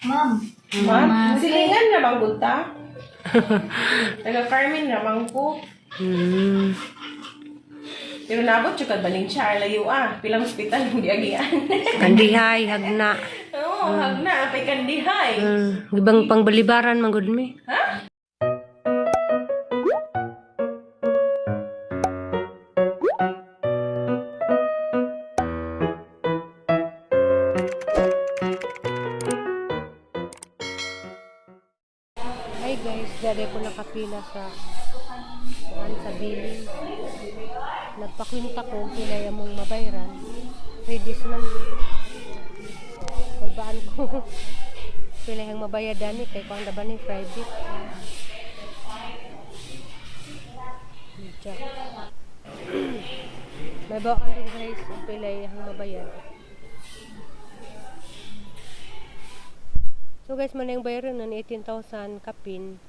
Ma'am. Ma'am, silingan na bang gunta? Taga-Carmen naman ko. Pero nabot siya kad baling siya, layo pilang hospital yung diagian. Kandihay, hagna. Oo, hagna, apay kandihay. Ibang pangbalibaran, manggod mi. Ha? Hi guys, dali ko nakapila sa billing. Nagpakwinta ko kung pinaya mong mabayran. Ready man. Kulbaan ko. Pila yung mabayadan ni kay kung ba ni Friday. Diyan. May bawaan din guys kung pila yung mabayad. So guys, man yung bayaran ng 18,000 kapin.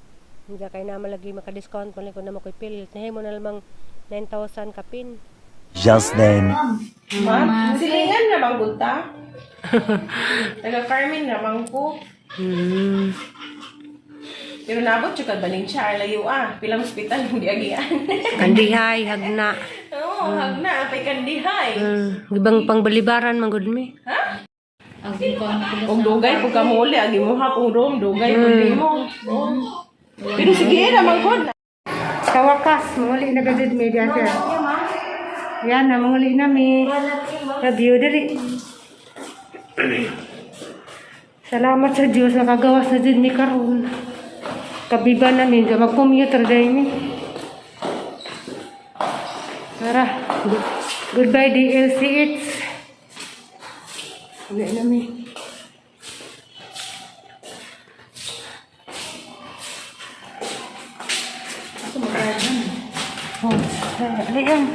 Hindi kayo na malagi maka-discount kung na mo ko'y pilit. Nahin mo na lamang 9,000 kapin. Just then. Ma'am, silingan na bang gunta? Taga-Carmen naman ko. Pero nabot siya kad baling siya, layo pilang hospital yung diagian. Kandihay, hagna. Oo, hagna, apay kandihay. Ibang pangbalibaran, manggod mi. Ha? Kung dugay po ka muli, agi mo ha kung room, dugay po di mo. Pero sige naman ko. Sa wakas, muli na gadid mi diyan sir. Yan na, muli na mi. Review dali. Salamat sa Diyos, nakagawas na din mi karon. Kabiba namin, mag-commute rin mi. Tara, goodbye DLCH. Uwi na mi. Oh, dali yan.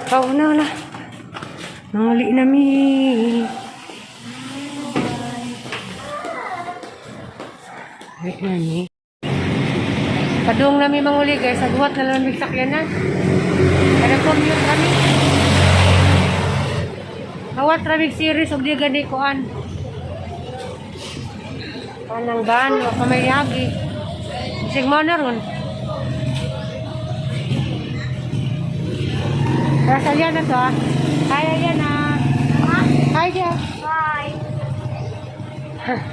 Pauna wala. Manguli na mi. Uwi na mi. Padung na mi manguli guys. Agwat na lang may sakyanan. Kada commute kami. Awat traffic series og di gani kuan. Kanang ban wa pa may yagi. Sig mo na ron. Rasa yan na to Kaya yan Hi dia. Hi.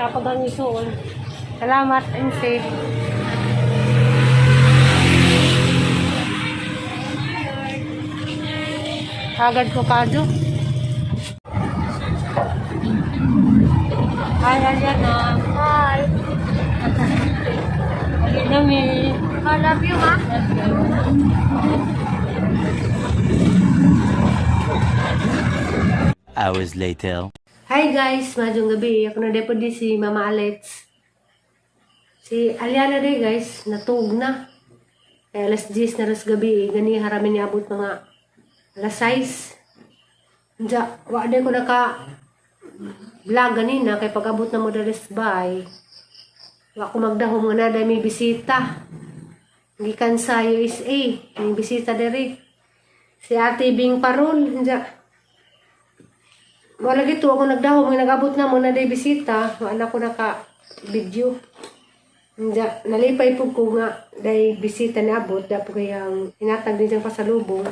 Kapag ang isuon. Salamat and safe. Agad ko kado. Hi, Aliana. Hi. Nami. I love you, ma. Hours later. Hi guys, madung gabi. Ako na depo di si Mama Alex. Si Aliana di guys, natug na. Kaya alas 10 na ras gabi. Gani haramin ni abot mga alas 6. Diya, wala ko naka vlog ganina kay pag-abot na mo dalis bay. Wa ko magdahom nga na may bisita. Gikan sa USA, may bisita diri. Si Ate Bing Parol, diya. Wala gito ako nagdahom nga nag-abot na mo na day bisita, wala ko naka video. Diya, nalipay po ko nga day bisita na abot, dapo kayang inatag din siyang pasalubong.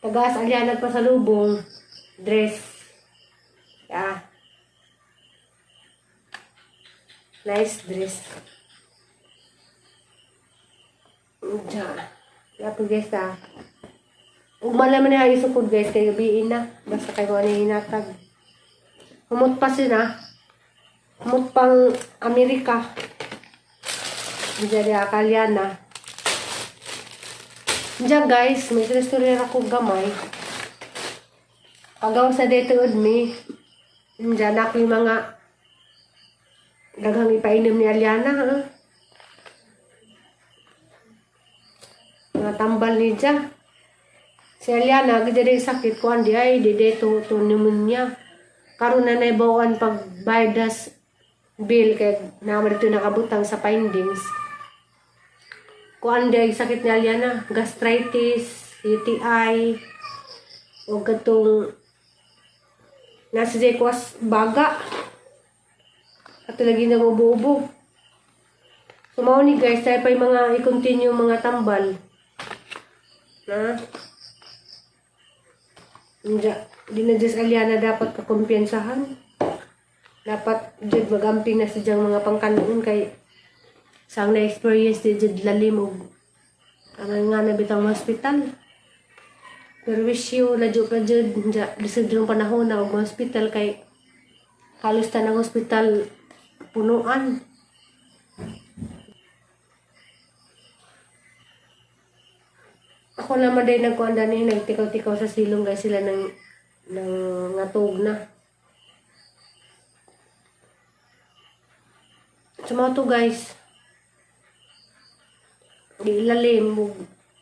Tagas alya nagpasalubong dress. Nice dress. Dapat guys ugmala man na isukod guys kay gabiin na. Basta kayo ano hinatag. Humot pa sila. Humot pang Amerika. Diyan Akalyana. Diyan guys, may restaurant ako gamay. Agaw sa dito udmi. Diyan ako yung mga daghang ipainom ni Aliana. Mga tambal ni Diyan. Si Aliana, gede sakit ko andi ay dito pneumonia. Karon na naibawan pag baydas bill kay naman dito nakabutang sa findings. Kuan day sakit ni Aliana, gastritis, UTI, o gatong Nasa dyan kuwas baga. At lagi nang ubo-ubo. So, mao ni guys, tayo pa yung mga i-continue mga tambal. Na? Di na Diyos Aliana dapat kakumpiyansahan. Dapat dyan magamping na sa dyang mga pangkanoon kay sang na-experience di dyan lalim o ang nga nabitang hospital. Pero wish you na dyan pa dyan sa dyang panahon na og hospital kay halos tanang hospital punuan. Ako naman din nagkuanda ni nagtikaw-tikaw sa silong guys sila ng natog na. So mga to guys, di ilalim mo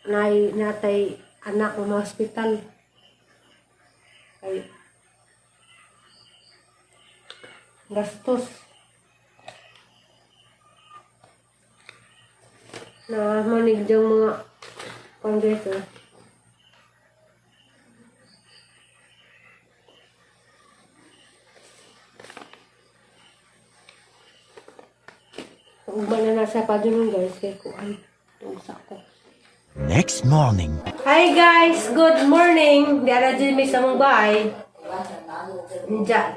natay anak mo sa hospital. Ay gastos. Na manig diyang mga kongreso. Ugma na nasa pa dun guys kay kuan. Sako. Next morning. Hi guys, good morning. Diara dyan may samong bahay. Diyan.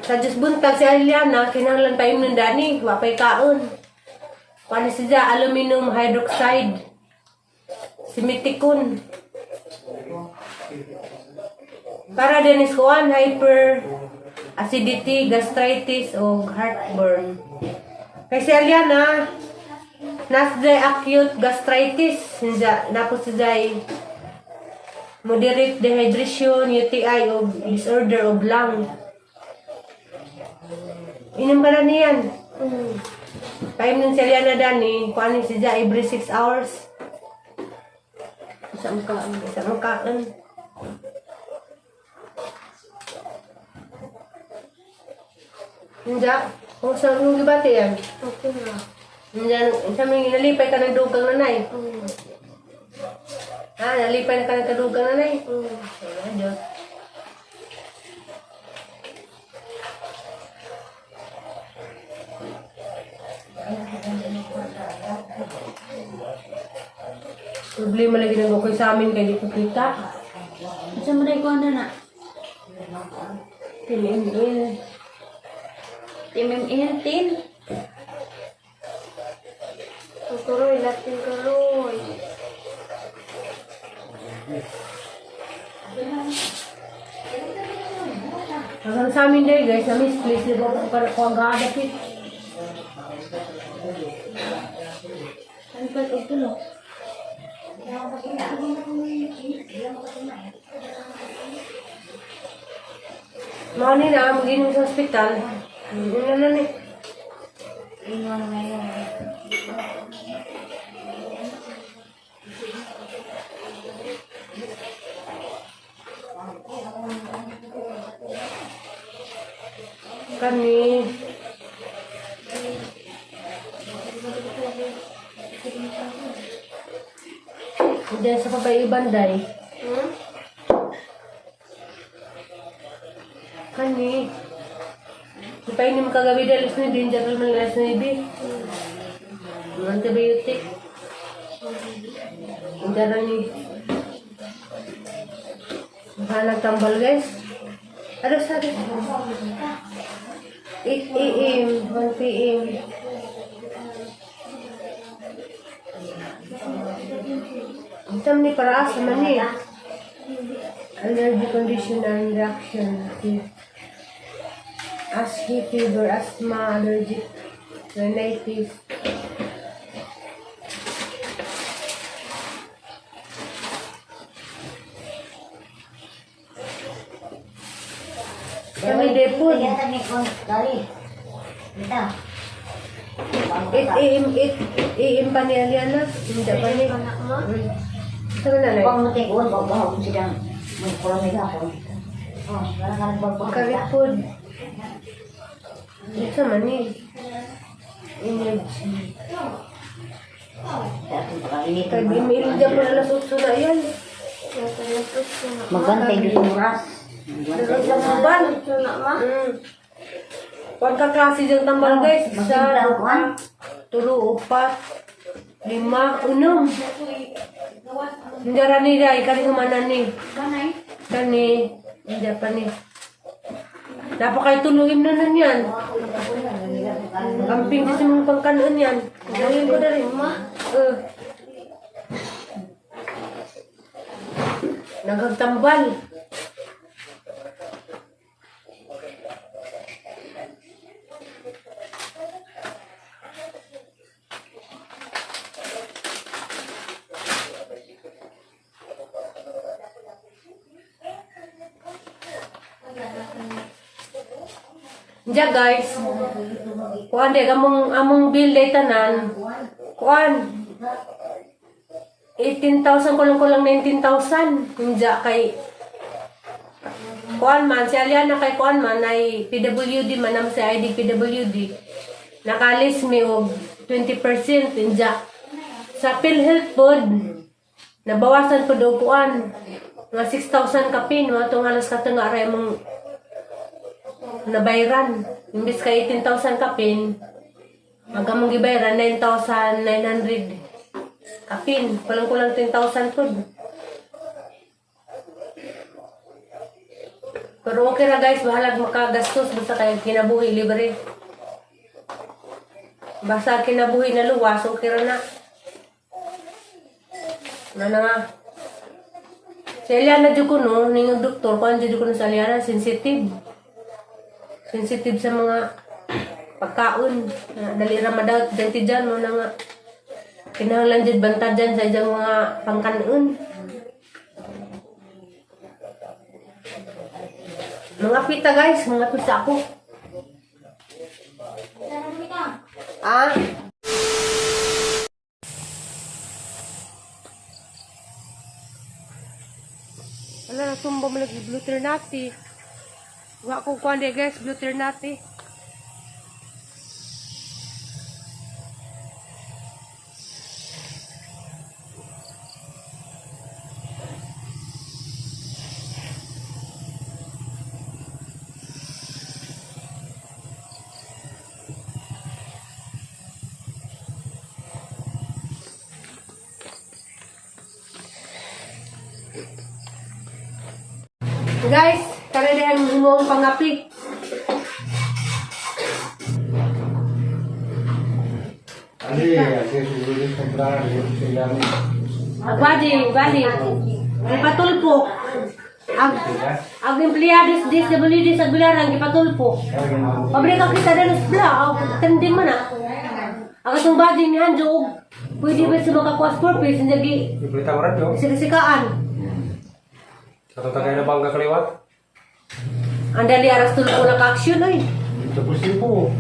Sa Diyos buntag si Aliana, kinahanglan pa yung nandani, wapay kaon. Paano siya, aluminum hydroxide. Simitikon. Para din is kuan, hyper acidity, gastritis, o heartburn. Kasi Aliana, nasday acute gastritis. Napos siya moderate dehydration, UTI, o disorder of lung. Inom ka na niyan. Time nun si Aliana dani, kuanin siya every 6 hours. Isa makaan. Hindi. Kung saan nung gibati yan? Okay na. Hindi. Sa mga nalipay ka ng dugang nanay. Ha? Nalipay na ka ng dugang nanay? Diyos. Problema lagi ng bukoy sa amin kaya di ko kita. Sa mo ko na. Tinimil. Timim intin. Tuturoy, latin karoy. Hanggang sa amin dahil guys, na misplace di ba para ko agad apit. Ano pa ito tulog? Mga nila, mag-inom sa hospital. Ano na ni? Iwan ngayon. Kani. Diyan sa Papay Ibanday. Kani. Ipainin mo kagabi dahil sa din dyan naman alas 9. Antibiotic. Ang dara ni. Nagtambal guys. Ano sabi? 8 a.m. 1 p.m. Itam ni para sa mani. Allergy condition and reaction. Asthma, fever, asthma, allergic rhinitis. Kami depon. 8 a.m. pa ni Aliana. Hindi pa ni. Saan na lang? Karipod. Ito man eh. Energy. Kag email dyan po na nasutso na yan. Magantay dito oras. Tambal. Kuan ka klase diyang tambal guys. Isa, dua, tulo, upat, lima, unom. Hindi rani rin, kani humanan ni. Kani, hindi pa ni. Napakay tulungin na nan yan. Kamping di sa mga pangkanon yan. Gawin ko na rin. Nagagtambal. Diya guys, kuan de among bill day tanan. Kuan 18,000 kulang 19,000. Diya kay kuan man si Aliana kay kuan man ay PWD man am si ID PWD. Nakalis mi og 20% diya. Sa PhilHealth pod nabawasan pod og kuan nga 6,000 kapin mga tong halos katanga aray mong nabayran. Imbis ka 18,000 kapin, magamang gibayran 9,900 kapin. Kulang-kulang 10,000 po. Pero okay na guys, bahalag makagastos basta kayo kinabuhi libre. Basta kinabuhi na luwas, okay na. Na nga. Si Aliana dyan ko no, ningong doktor, kung dyan ko no sa Aliana, sensitive. Sensitive sa mga pagkaon. Dali ramadawat dati dyan mo na nga. Kinahanglan dyan bantad dyan sa dyan mga pangkanon. Mga pita guys, mga pita ako. Ah? Wala na tumba mo lagi blue ternati. Wa ko kuan de guys, blue ternati. Guys, kaya dihan imong pangapi. Ali, aquí seguro de comprar, yo se llama. Bali. Gipatulpo. Ang empleyades DSWD sa Gularan gipatulpo. Pabrika kita dalos bla, tending man na. Ang atong badi ni Anjo, pwede ba sa makakuas purpose njagi Berita radio. sikasikaan. Satu tagay na bangga kaliwat. Andali aras tulpo na ka-action ay. Ito po sipo.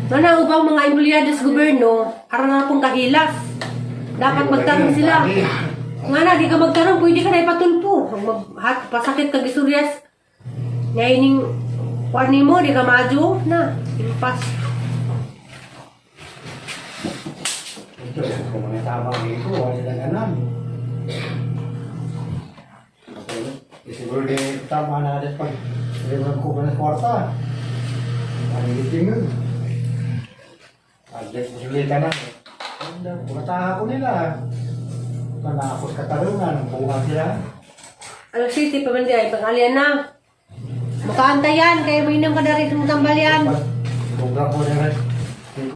Mana ubang mga empleyades gobyerno, aron na pong kahilas. Dapat magtarong sila. Nga na, di ka magtarong, pwede ka na ipatulpo. Pasakit ka gisuryas. Ngayning, kuan mo, di ka madyo na. Impas. Ito, kung mga tabang dito, wala silang ganun. Siguro di tama na natin pag librang ko pa ng kwarta. Ang giting nun. Adjust ulit ka na. Pagkataha ko nila. Panakos katarungan, buha sila. Alas City, pabandi ay pang-alian na. Makaantayan, kaya mainam ka na rin sa tambal yan. Buga ko na rin.